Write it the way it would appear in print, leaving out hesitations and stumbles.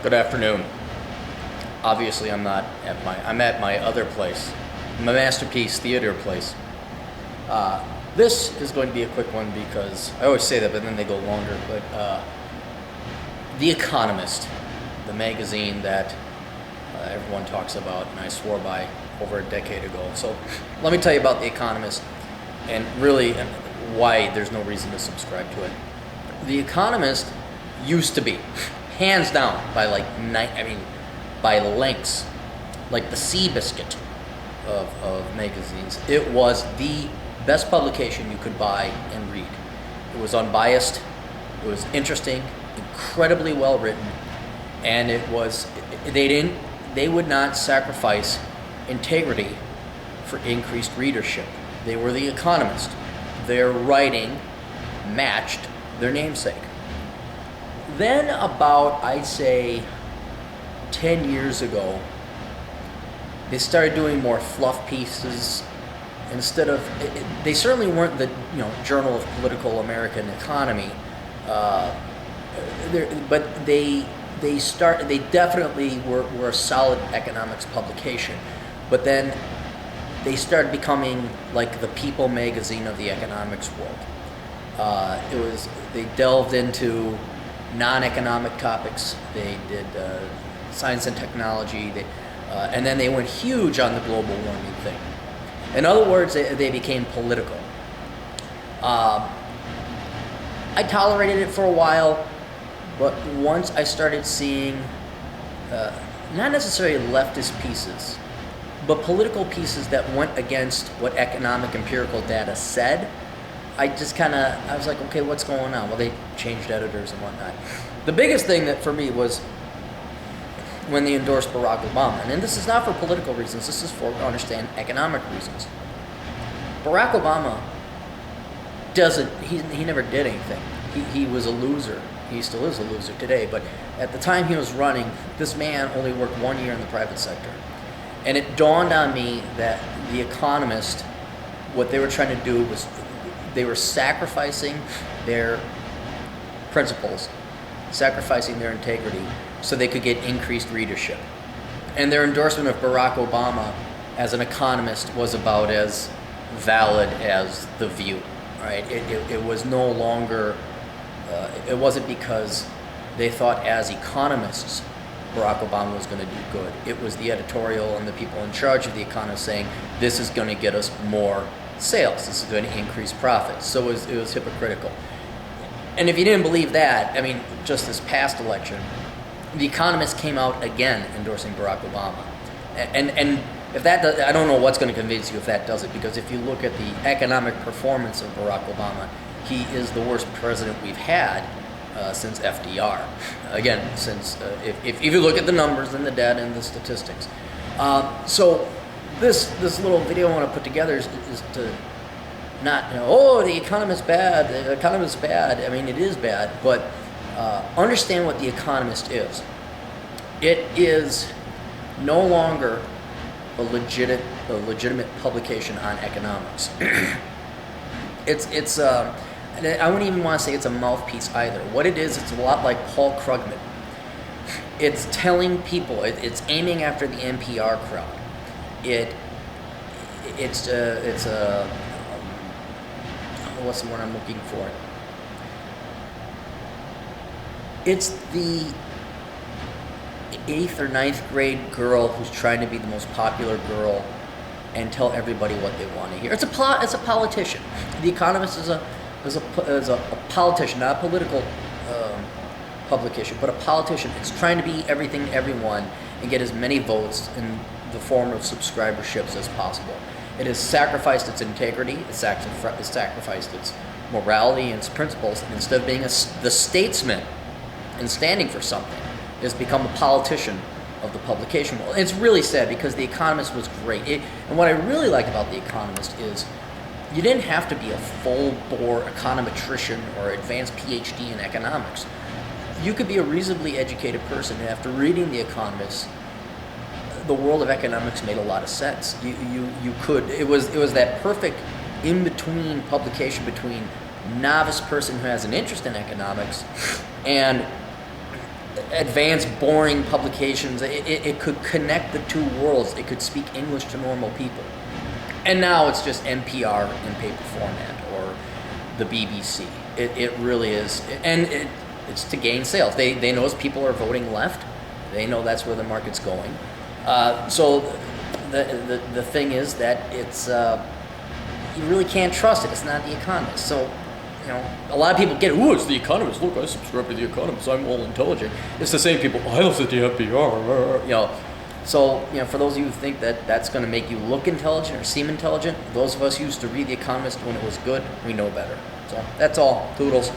Good afternoon. Obviously, I'm at my other place, my masterpiece theater place. This is going to be a quick one because I always say that, but then they go longer. But The Economist, the magazine that everyone talks about, and I swore by over a decade ago. So let me tell you about The Economist, and really why there's no reason to subscribe to it. The Economist used to be, hands down, by lengths, like the Seabiscuit of magazines. It was the best publication you could buy and read. It was unbiased, it was interesting, incredibly well written, and they would not sacrifice integrity for increased readership. They were The Economist. Their writing matched their namesake. Then about, I'd say, 10 years ago, they started doing more fluff pieces. They certainly weren't the Journal of Political American Economy, but they definitely were a solid economics publication. But then they started becoming like the People magazine of the economics world. They delved into non-economic topics. They did science and technology, and then they went huge on the global warming thing. In other words, they became political. I tolerated it for a while, but once I started seeing not necessarily leftist pieces, but political pieces that went against what economic empirical data said, I was like, okay, what's going on? Well, they changed editors and whatnot. The biggest thing that for me was when they endorsed Barack Obama. And this is not for political reasons, this is for, understand, economic reasons. Barack Obama he never did anything. He was a loser. He still is a loser today, but at the time he was running, this man only worked 1 year in the private sector. And it dawned on me that The Economist, what they were trying to do was they were sacrificing their principles, sacrificing their integrity, so they could get increased readership. And their endorsement of Barack Obama as an economist was about as valid as The View. Right? It was no longer, it wasn't because they thought as economists Barack Obama was going to do good. It was the editorial and the people in charge of The Economist saying, this is going to get us more sales, this is going to increase profits. So it was hypocritical. And if you didn't believe that, just this past election, The Economist came out again endorsing Barack Obama. And if that does, I don't know what's going to convince you if that does it, because if you look at the economic performance of Barack Obama, he is the worst president we've had since FDR. Again, if you look at the numbers and the data and the statistics. So this little video I want to put together is to not, The Economist's bad, The Economist's bad. It is bad, but understand what The Economist is. It is no longer a legitimate publication on economics. I wouldn't even want to say it's a mouthpiece either. What it is, it's a lot like Paul Krugman. It's telling people, it's aiming after the NPR crowd. What's the word I'm looking for? It's the 8th or 9th grade girl who's trying to be the most popular girl and tell everybody what they want to hear. It's a politician. The Economist is a politician, not a political publication, but a politician. It's trying to be everything to everyone and get as many votes in the form of subscriberships as possible. It has sacrificed its integrity, it's sacrificed its morality and its principles, and instead of being the statesman and standing for something, it has become a politician of the publication world. And it's really sad because The Economist was great. And what I really like about The Economist is you didn't have to be a full-bore econometrician or advanced PhD in economics. You could be a reasonably educated person, and after reading The Economist, the world of economics made a lot of sense. You could. It was that perfect in-between publication between novice person who has an interest in economics and advanced, boring publications. It could connect the two worlds. It could speak English to normal people. And now it's just NPR in paper format or the BBC. It really is. And it's to gain sales. They know as people are voting left, they know that's where the market's going. So the thing is that it's you really can't trust it. It's not The Economist. So, you know, a lot of people get, ooh, it's The Economist. Look, I subscribe to The Economist. I'm all intelligent. It's the same people, I listen to NPR. You know, so, you know, for those of you who think that that's going to make you look intelligent or seem intelligent, those of us who used to read The Economist when it was good, we know better. So that's all. Toodles.